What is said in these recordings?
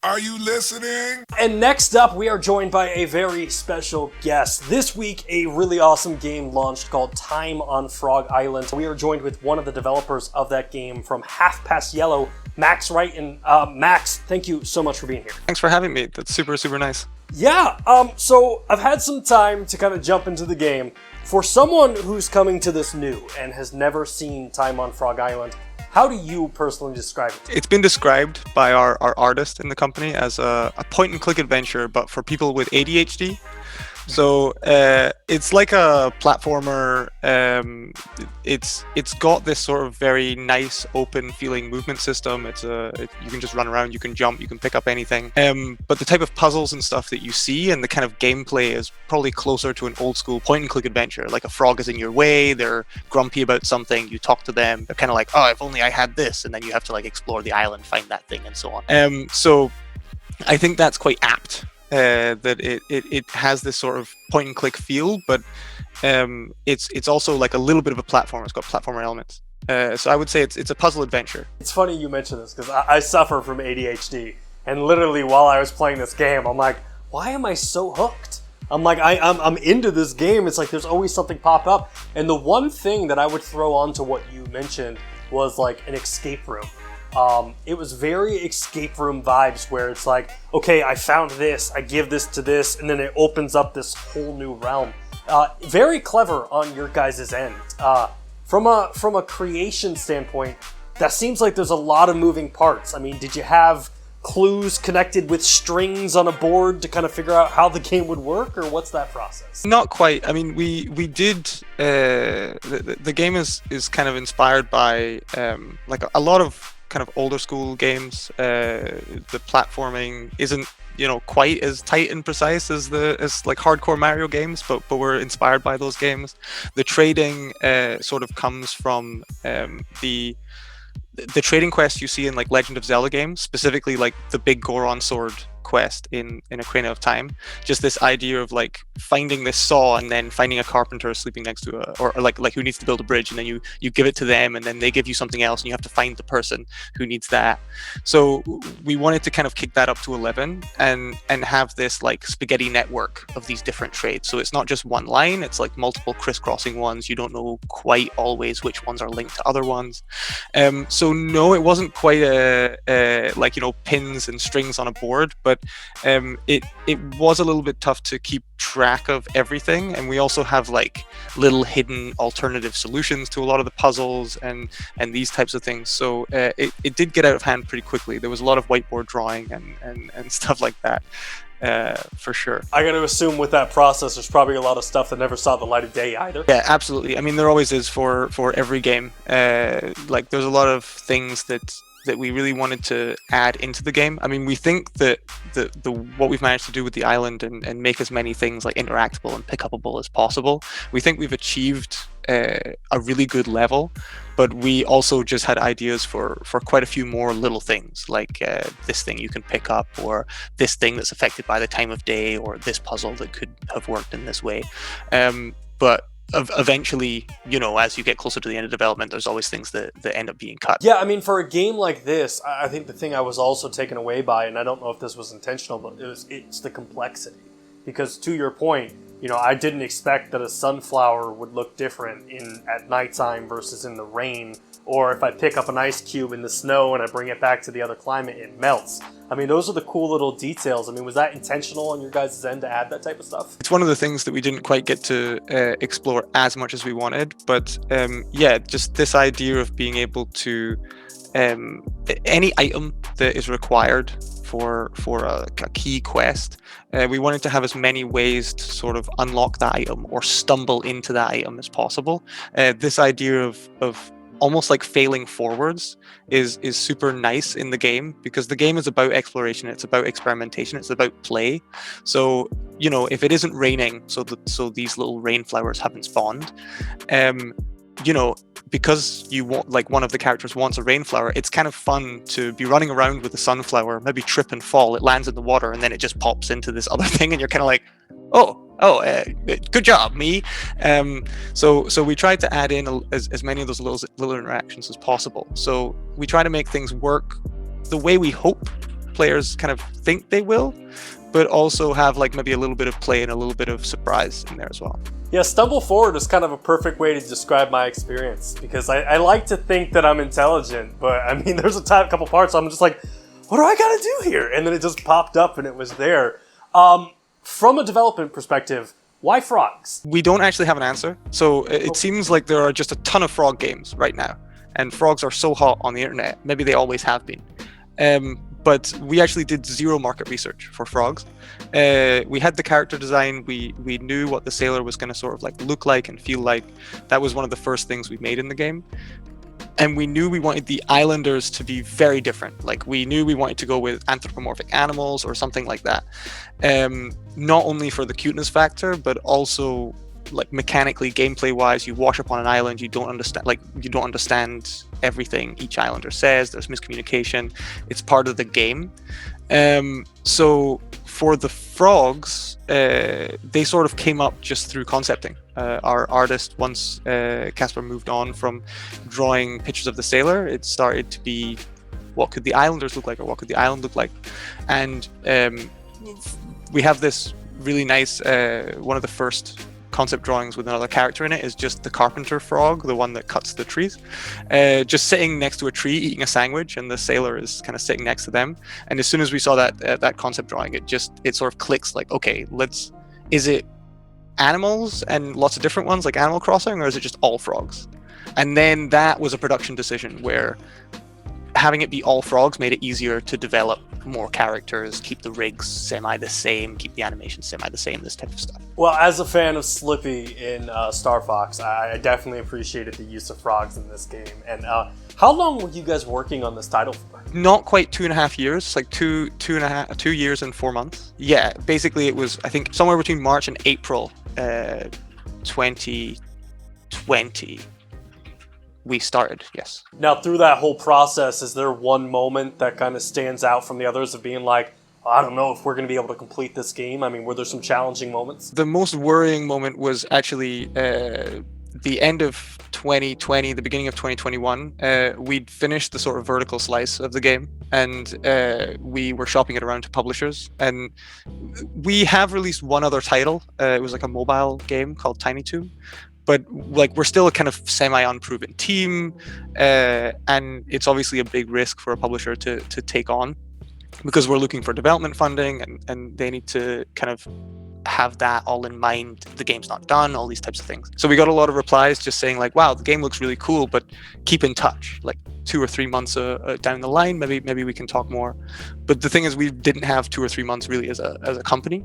Are you listening? And next up, we are joined by a very special guest. This week, a really awesome game launched called Time on Frog Island. We are joined with one of the developers of that game from Half Past Yellow, Max Wrighton. Max, thank you so much for being here. Thanks for having me. That's super, super nice. Yeah, so I've had some time to kind of jump into the game. For someone who's coming to this new and has never seen Time on Frog Island, how do you personally describe it? It's been described by our artist in the company as a point-and-click adventure, but for people with ADHD. So it's like a platformer. It's got this sort of very nice, open-feeling movement system. You can just run around, you can jump, you can pick up anything. But the type of puzzles and stuff that you see and the kind of gameplay is probably closer to an old-school point-and-click adventure. Like a frog is in your way, they're grumpy about something, you talk to them, they're kind of like, oh, if only I had this, and then you have to like explore the island, find that thing, and so on. So I think that's quite apt. That it has this sort of point and click feel, but it's also like a little bit of a platform. It's got platformer elements. So I would say it's a puzzle adventure. It's funny you mention this because I suffer from ADHD, and literally while I was playing this game, I'm like, why am I so hooked? I'm like, I'm into this game. It's like there's always something pop up, and the one thing that I would throw onto what you mentioned was like an escape room. It was very escape room vibes where it's like, okay, I found this, I give this to this, and then it opens up this whole new realm. Very clever on your guys' end. From a creation standpoint, that seems like there's a lot of moving parts. I mean, did you have clues connected with strings on a board to kind of figure out how the game would work, or what's that process? Not quite. I mean, we did. The game is kind of inspired by like a lot of kind of older school games. The platforming isn't quite as tight and precise as like hardcore Mario games, but we're inspired by those games. The trading sort of comes from the trading quest you see in like Legend of Zelda games, specifically like the big Goron sword quest in Ocarina of Time. Just this idea of like finding this saw and then finding a carpenter sleeping next to or like who needs to build a bridge, and then you give it to them, and then they give you something else, and you have to find the person who needs that. So we wanted to kind of kick that up to 11 and have this like spaghetti network of these different trades. So it's not just one line, it's like multiple crisscrossing ones. You don't know quite always which ones are linked to other ones. So no, it wasn't quite like pins and strings on a board, but it was a little bit tough to keep track of everything, and we also have like little hidden alternative solutions to a lot of the puzzles and these types of things. So it did get out of hand pretty quickly. There was a lot of whiteboard drawing and stuff like that. For sure. I got to assume with that process, there's probably a lot of stuff that never saw the light of day either. Yeah, absolutely. I mean, there always is for every game. Like, there's a lot of things that we really wanted to add into the game. I mean, we think that what we've managed to do with the island and make as many things like interactable and pick upable as possible, we think we've achieved a really good level. But we also just had ideas for quite a few more little things, like this thing you can pick up, or this thing that's affected by the time of day, or this puzzle that could have worked in this way. But eventually, as you get closer to the end of development, there's always things that end up being cut. Yeah, I mean, for a game like this, I think the thing I was also taken away by, and I don't know if this was intentional, but it's the complexity. Because to your point, I didn't expect that a sunflower would look different at nighttime versus in the rain, or if I pick up an ice cube in the snow and I bring it back to the other climate, it melts. I mean, those are the cool little details. I mean, was that intentional on your guys' end to add that type of stuff? It's one of the things that we didn't quite get to explore as much as we wanted, but yeah, just this idea of being able to any item that is required for a key quest, we wanted to have as many ways to sort of unlock that item or stumble into that item as possible. This idea of almost like failing forwards is super nice in the game, because the game is about exploration, it's about experimentation, it's about play. So if it isn't raining, so these little rain flowers haven't spawned, because you want, like, one of the characters wants a rainflower, it's kind of fun to be running around with a sunflower, maybe trip and fall, it lands in the water, and then it just pops into this other thing, and you're kind of like, good job, me. So we tried to add in as many of those little interactions as possible. So we try to make things work the way we hope players kind of think they will, but also have like maybe a little bit of play and a little bit of surprise in there as well. Yeah, stumble forward is kind of a perfect way to describe my experience, because I like to think that I'm intelligent, but I mean, there's a couple parts I'm just like, what do I gotta do here? And then it just popped up and it was there. From a development perspective, why frogs? We don't actually have an answer. So it seems like there are just a ton of frog games right now, and frogs are so hot on the internet. Maybe they always have been. But we actually did zero market research for frogs. We had the character design. We knew what the sailor was going to sort of like look like and feel like. That was one of the first things we made in the game. And we knew we wanted the islanders to be very different. Like, we knew we wanted to go with anthropomorphic animals or something like that. Not only for the cuteness factor, but also like mechanically, gameplay wise, you wash up on an island, you don't understand everything each islander says. There's miscommunication. It's part of the game. So for the frogs, they sort of came up just through concepting. Our artist, once Casper moved on from drawing pictures of the sailor, it started to be, what could the islanders look like, or what could the island look like? And we have this really nice, one of the first concept drawings with another character in it is just the carpenter frog, the one that cuts the trees, just sitting next to a tree eating a sandwich, and the sailor is kind of sitting next to them. And as soon as we saw that concept drawing, it sort of clicks, like, okay, is it animals and lots of different ones like Animal Crossing, or is it just all frogs? And then that was a production decision where having it be all frogs made it easier to develop more characters, keep the rigs semi the same, keep the animation semi the same, this type of stuff. Well, as a fan of Slippy in Star Fox, I definitely appreciated the use of frogs in this game. And how long were you guys working on this title for? Not quite 2.5 years, like 2 years and 4 months. Yeah, basically it was, I think, somewhere between March and April 2020. We started, yes. Now, through that whole process, is there one moment that kind of stands out from the others of being like, I don't know if we're going to be able to complete this game? I mean, were there some challenging moments? The most worrying moment was actually the end of 2020, the beginning of 2021. We'd finished the sort of vertical slice of the game, and we were shopping it around to publishers. And we have released one other title. It was like a mobile game called Tiny Toon. But like, we're still a kind of semi-unproven team, and it's obviously a big risk for a publisher to take on, because we're looking for development funding, and they need to kind of have that all in mind. The game's not done, all these types of things. So we got a lot of replies just saying like, wow, the game looks really cool, but keep in touch. Like 2 or 3 months down the line, maybe we can talk more. But the thing is, we didn't have 2 or 3 months really as a company.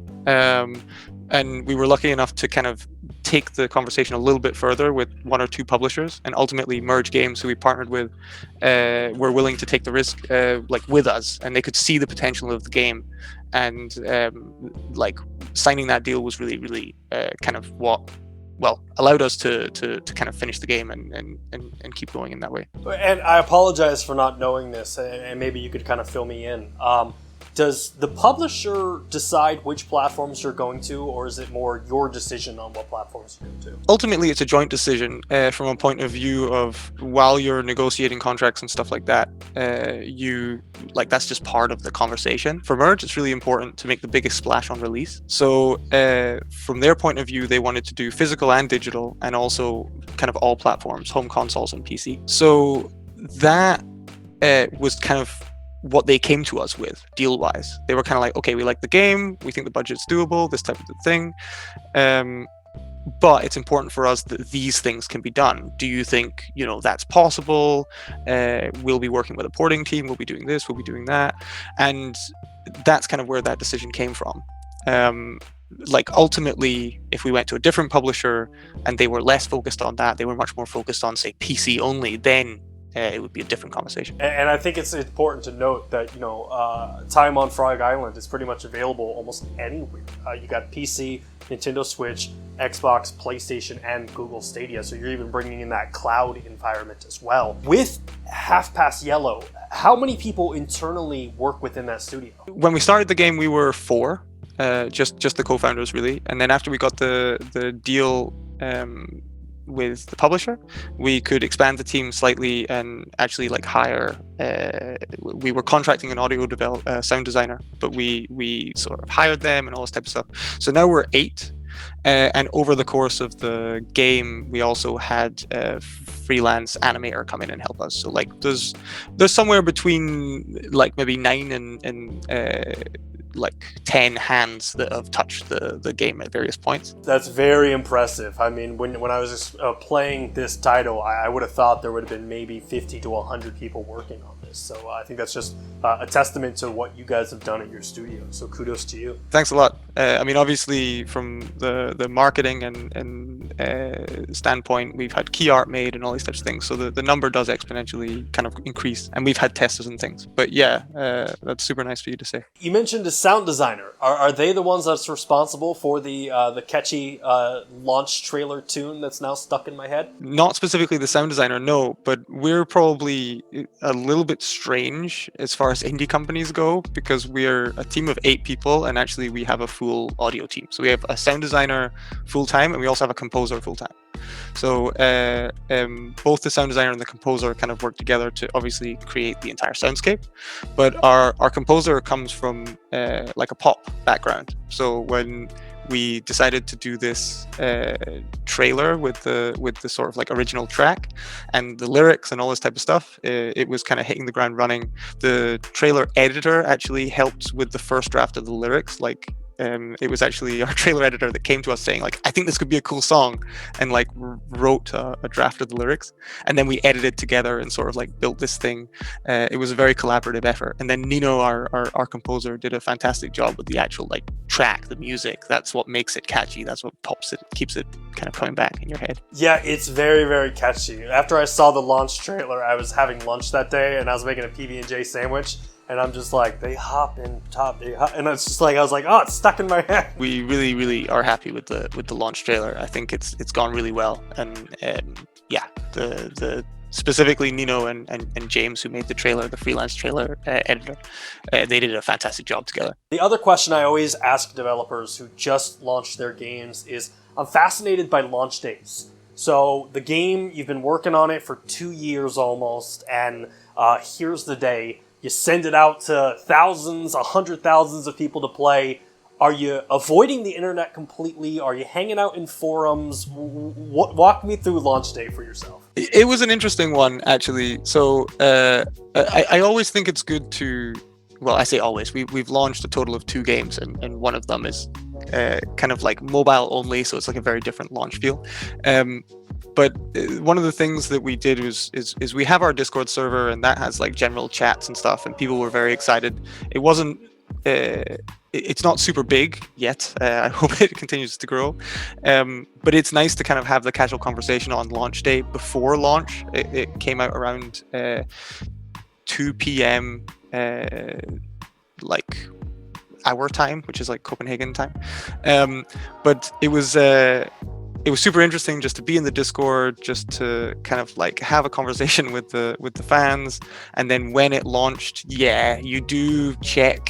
And we were lucky enough to kind of take the conversation a little bit further with 1 or 2 publishers, and ultimately Merge Games, who we partnered with, were willing to take the risk like with us, and they could see the potential of the game. And like, signing that deal was really, really kind of what, well, allowed us to kind of finish the game and keep going in that way. And I apologize for not knowing this, and maybe you could kind of fill me in. Does the publisher decide which platforms you're going to, or is it more your decision on what platforms you're going to? Ultimately, it's a joint decision from a point of view of, while you're negotiating contracts and stuff like that, that's just part of the conversation. For Merge, it's really important to make the biggest splash on release. So from their point of view, they wanted to do physical and digital, and also kind of all platforms, home consoles and PC. So that was kind of what they came to us with deal-wise. They were kind of like, okay, we like the game, we think the budget's doable, this type of thing, but it's important for us that these things can be done. Do you think, that's possible? We'll be working with a porting team, we'll be doing this, we'll be doing that. And that's kind of where that decision came from. Like, ultimately, if we went to a different publisher and they were less focused on that, they were much more focused on, say, PC only, then it would be a different conversation. And I think it's important to note that, Time on Frog Island is pretty much available almost anywhere. You got PC, Nintendo Switch, Xbox, PlayStation, and Google Stadia, so you're even bringing in that cloud environment as well. With Half Past Yellow, how many people internally work within that studio? When we started the game, we were 4, just the co-founders, really. And then after we got the deal with the publisher, we could expand the team slightly and actually like hire. We were contracting an sound designer, but we sort of hired them and all this type of stuff. So now we're 8. And over the course of the game, we also had a freelance animator come in and help us. So like there's somewhere between like maybe 9 and like 10 hands that have touched the game at various points. That's very impressive. I mean, when I was playing this title, I would have thought there would have been maybe 50 to 100 people working on this. So I think that's just a testament to what you guys have done at your studio. So kudos to you. Thanks a lot. I mean, obviously, from the marketing and standpoint, we've had key art made and all these types of things. So the number does exponentially kind of increase, and we've had testers and things. But yeah, that's super nice for you to say. You mentioned a sound designer. Are they the ones that's responsible for the catchy launch trailer tune that's now stuck in my head? Not specifically the sound designer, no, but we're probably a little bit strange as far as indie companies go, because we're a team of 8 people, and actually we have a full audio team. So we have a sound designer full-time, and we also have a composer full-time. So both the sound designer and the composer kind of work together to obviously create the entire soundscape. But our composer comes from like a pop background. So when we decided to do this trailer with the sort of like original track and the lyrics and all this type of stuff, it was kind of hitting the ground running. The trailer editor actually helped with the first draft of the lyrics. Like it was actually our trailer editor that came to us saying like, I think this could be a cool song, and like wrote a draft of the lyrics, and then we edited together and sort of like built this thing. It was a very collaborative effort. And then Nino, our composer, did a fantastic job with the actual like track, the music. That's what makes it catchy. That's what pops it, keeps it kind of coming back in your head. Yeah, it's very, very catchy. After I saw the launch trailer, I was having lunch that day and I was making a PB&J sandwich. And I'm just like, they hop and top, and it's just like, I was like, oh, it's stuck in my head. We really, really are happy with the launch trailer. I think it's gone really well, and yeah, the specifically Nino and James, who made the trailer, the freelance trailer editor, they did a fantastic job together. The other question I always ask developers who just launched their games is, I'm fascinated by launch dates. So the game, you've been working on it for 2 years almost, and here's the day. You send it out to thousands, 100,000s of people to play. Are you avoiding the internet completely? Are you hanging out in forums? Walk me through launch day for yourself. It was an interesting one, actually. So I always think it's good to, well, I say always, we've launched a total of 2 games, and one of them is kind of like mobile only, so it's like a very different launch feel. But one of the things that we did is we have our Discord server, and that has like general chats and stuff, and people were very excited. It wasn't, it's not super big yet. I hope it continues to grow. But it's nice to kind of have the casual conversation on launch day before launch. It came out around 2 p.m. Like our time, which is like Copenhagen time. But it was super interesting just to be in the Discord, just to kind of like have a conversation with the fans. And then when it launched, yeah, you do check,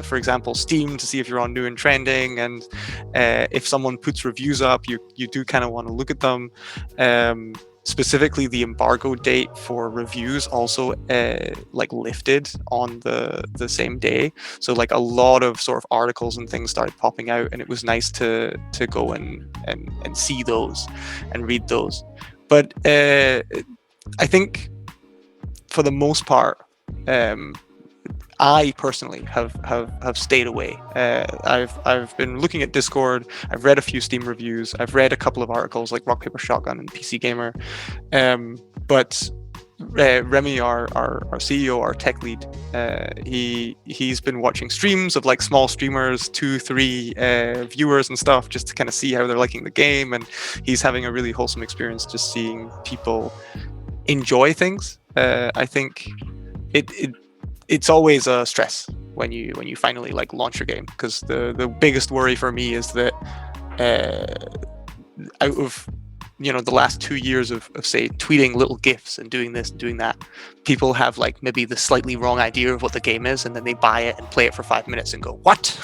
for example, Steam to see if you're on new and trending, and if someone puts reviews up, you do kind of want to look at them. Specifically, the embargo date for reviews also like lifted on the same day. So like a lot of sort of articles and things started popping out, and it was nice to go and see those and read those. But I think for the most part, I personally have stayed away. I've been looking at Discord. I've read a few Steam reviews. I've read a couple of articles like Rock Paper Shotgun and PC Gamer. But Remy, our CEO, our tech lead, he's been watching streams of like small streamers, 2-3 viewers and stuff, just to kind of see how they're liking the game, and he's having a really wholesome experience just seeing people enjoy things. I think it's always a stress when you finally like launch your game, because the biggest worry for me is that out of the last 2 years of say tweeting little gifs and doing this and doing that, people have like maybe the slightly wrong idea of what the game is, and then they buy it and play it for 5 minutes and go, what?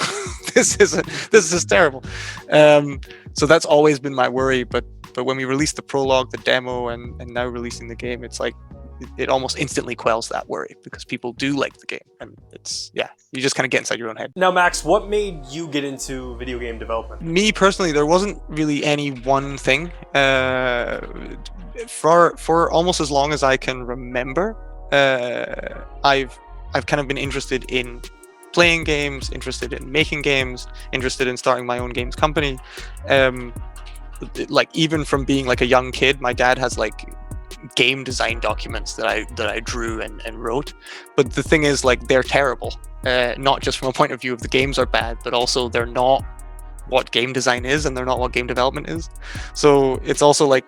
this is terrible. So that's always been my worry. But But when we released the prologue, the demo, and now releasing the game, it's like it almost instantly quells that worry because people do like the game, and it's you just kind of get inside your own head. Now, Max, what made you get into video game development? Me personally, there wasn't really any one thing. For almost as long as I can remember, I've kind of been interested in playing games, interested in making games, interested in starting my own games company. Like even from being like a young kid, my dad has like game design documents that I drew and wrote. But the thing is, like, they're terrible. Not just from a point of view of the games are bad, but also they're not what game design is, and they're not what game development is. So it's also like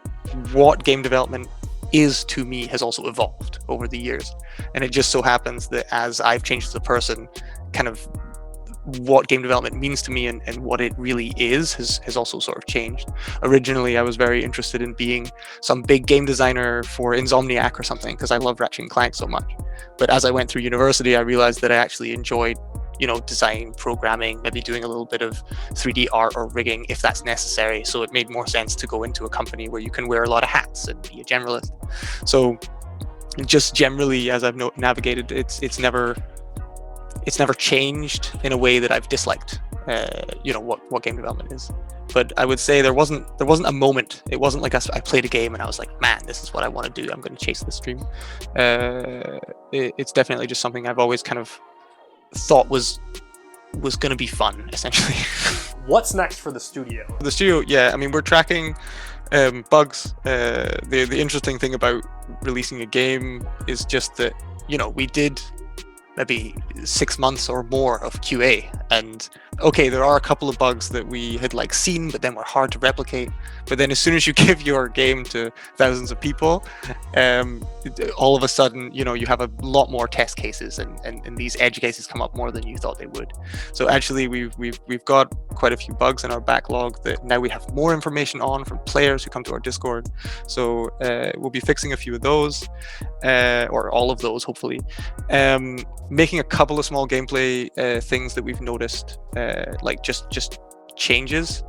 what game development is to me has also evolved over the years. And it just so happens that as I've changed as a person, kind of what game development means to me and what it really is has also sort of changed. Originally, I was very interested in being some big game designer for Insomniac or something because I love Ratchet and Clank so much. But as I went through university, I realized that I actually enjoyed, design, programming, maybe doing a little bit of 3D art or rigging if that's necessary. So it made more sense to go into a company where you can wear a lot of hats and be a generalist. So just generally, as I've navigated, it's never changed in a way that I've disliked, what game development is. But I would say there wasn't a moment. It wasn't like I played a game and I was like, man, this is what I want to do. I'm going to chase this dream. It's definitely just something I've always kind of thought was going to be fun, essentially. What's next for the studio? The studio, I mean, we're tracking bugs. The interesting thing about releasing a game is just that, we did maybe 6 months or more of QA, and okay, there are a couple of bugs that we had like seen, but then were hard to replicate. But then as soon as you give your game to thousands of people, all of a sudden, you have a lot more test cases, and these edge cases come up more than you thought they would. So actually, we've got quite a few bugs in our backlog that now we have more information on from players who come to our Discord. So we'll be fixing a few of those, or all of those, hopefully. Making a couple of small gameplay things that we've noticed, like just changes.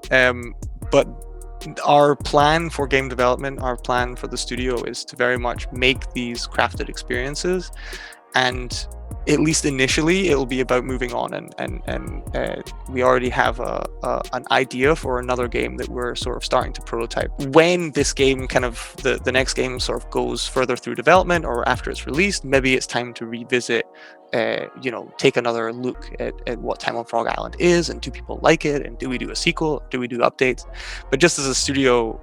But our plan for game development, our plan for the studio is to very much make these crafted experiences, and at least initially it'll be about moving on, and we already have an idea for another game that we're sort of starting to prototype. When this game kind of the next game sort of goes further through development, or after it's released, maybe it's time to revisit, take another look at what Time on Frog Island is, and do people like it, and do we do a sequel, do we do updates? But just as a studio,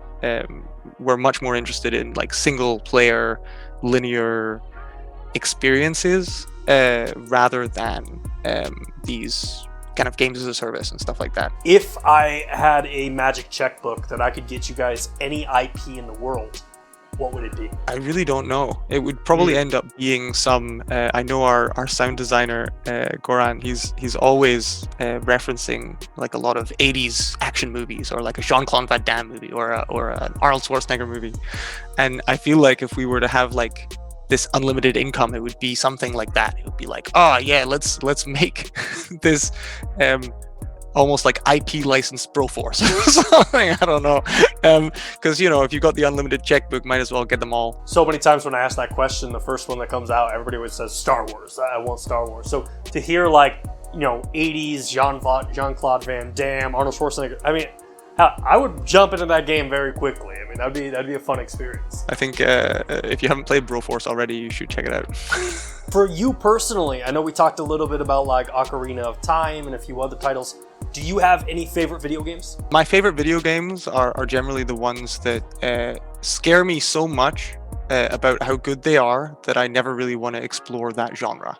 we're much more interested in like single player linear experiences, rather than these kind of games as a service and stuff like that. If I had a magic checkbook that I could get you guys any IP in the world, what would it be? I really don't know. It would probably end up being some. I know our sound designer, Goran. He's always referencing like a lot of '80s action movies, or like a Jean-Claude Van Damme movie, or an Arnold Schwarzenegger movie. And I feel like if we were to have like this unlimited income, it would be something like that. It would be like, oh yeah, let's make this almost like IP licensed Broforce or something. I don't know, because if you've got the unlimited checkbook, might as well get them all. So many times when I ask that question, the first one that comes out, everybody always says Star Wars. I want Star Wars. So to hear like 80s Jean-Claude Van Damme, Arnold Schwarzenegger, I mean, I would jump into that game very quickly. I mean, that'd be a fun experience. I think if you haven't played Broforce already, you should check it out. For you personally, I know we talked a little bit about like Ocarina of Time and a few other titles. Do you have any favorite video games? My favorite video games are generally the ones that scare me so much about how good they are that I never really want to explore that genre.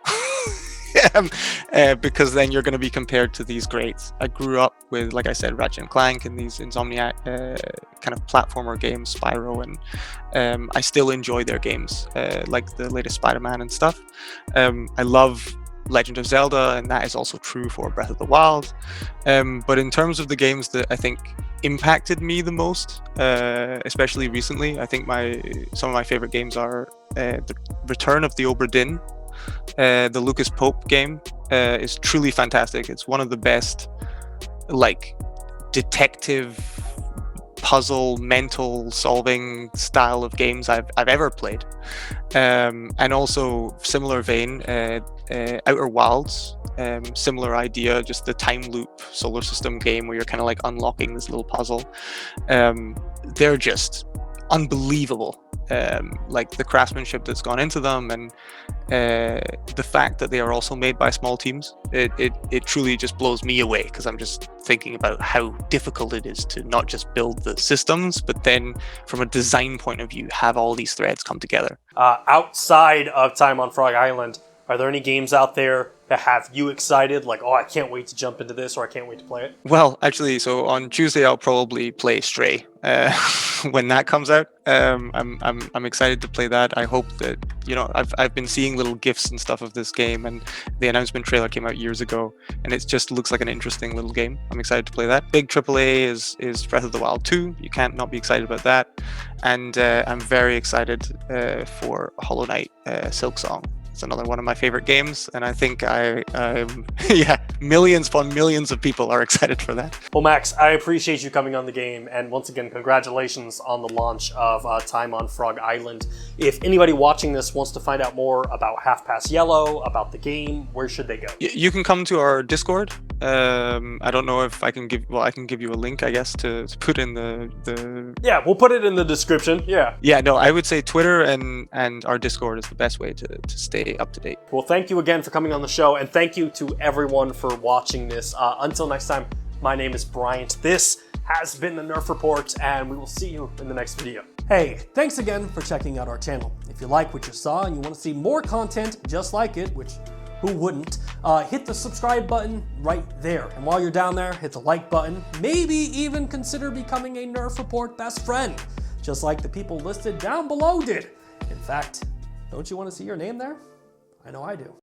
Because then you're going to be compared to these greats. I grew up with, like I said, Ratchet and Clank and these Insomniac kind of platformer games, Spyro, and I still enjoy their games, like the latest Spider-Man and stuff. I love Legend of Zelda, and that is also true for Breath of the Wild. But in terms of the games that I think impacted me the most, especially recently, I think some of my favorite games are the Return of the Obra Dinn. The Lucas Pope game is truly fantastic. It's one of the best like detective puzzle, mental solving style of games I've ever played. And also, similar vein, Outer Wilds, similar idea, just the time loop solar system game where you're kind of like unlocking this little puzzle. They're just unbelievable. Like the craftsmanship that's gone into them, and the fact that they are also made by small teams, it truly just blows me away, because I'm just thinking about how difficult it is to not just build the systems, but then from a design point of view, have all these threads come together. Outside of Time on Frog Island, are there any games out there that have you excited? Like, oh, I can't wait to jump into this, or I can't wait to play it? Well, actually, so on Tuesday I'll probably play Stray when that comes out. I'm excited to play that. I hope that, you know, I've been seeing little GIFs and stuff of this game, and the announcement trailer came out years ago, and it just looks like an interesting little game. I'm excited to play that. Big AAA is Breath of the Wild 2. You can't not be excited about that. And I'm very excited for Hollow Knight Silksong. It's another one of my favorite games, and I think yeah, millions upon millions of people are excited for that. Well, Max, I appreciate you coming on the game, and once again, congratulations on the launch of Time on Frog Island. If anybody watching this wants to find out more about Half Past Yellow, about the game, where should they go? You can come to our Discord. I don't know if I can give, well, I can give you a link, I guess, to put in the... Yeah, we'll put it in the description, yeah. Yeah, no, I would say Twitter and our Discord is the best way to stay up to date. Well, thank you again for coming on the show, and thank you to everyone for watching this. Until next time, my name is Bryant. This has been the Nerf Report, and we will see you in the next video. Hey, thanks again for checking out our channel. If you like what you saw and you want to see more content just like it, which who wouldn't, hit the subscribe button right there. And while you're down there, hit the like button. Maybe even consider becoming a Nerf Report best friend, just like the people listed down below did. In fact, don't you want to see your name there? I know I do.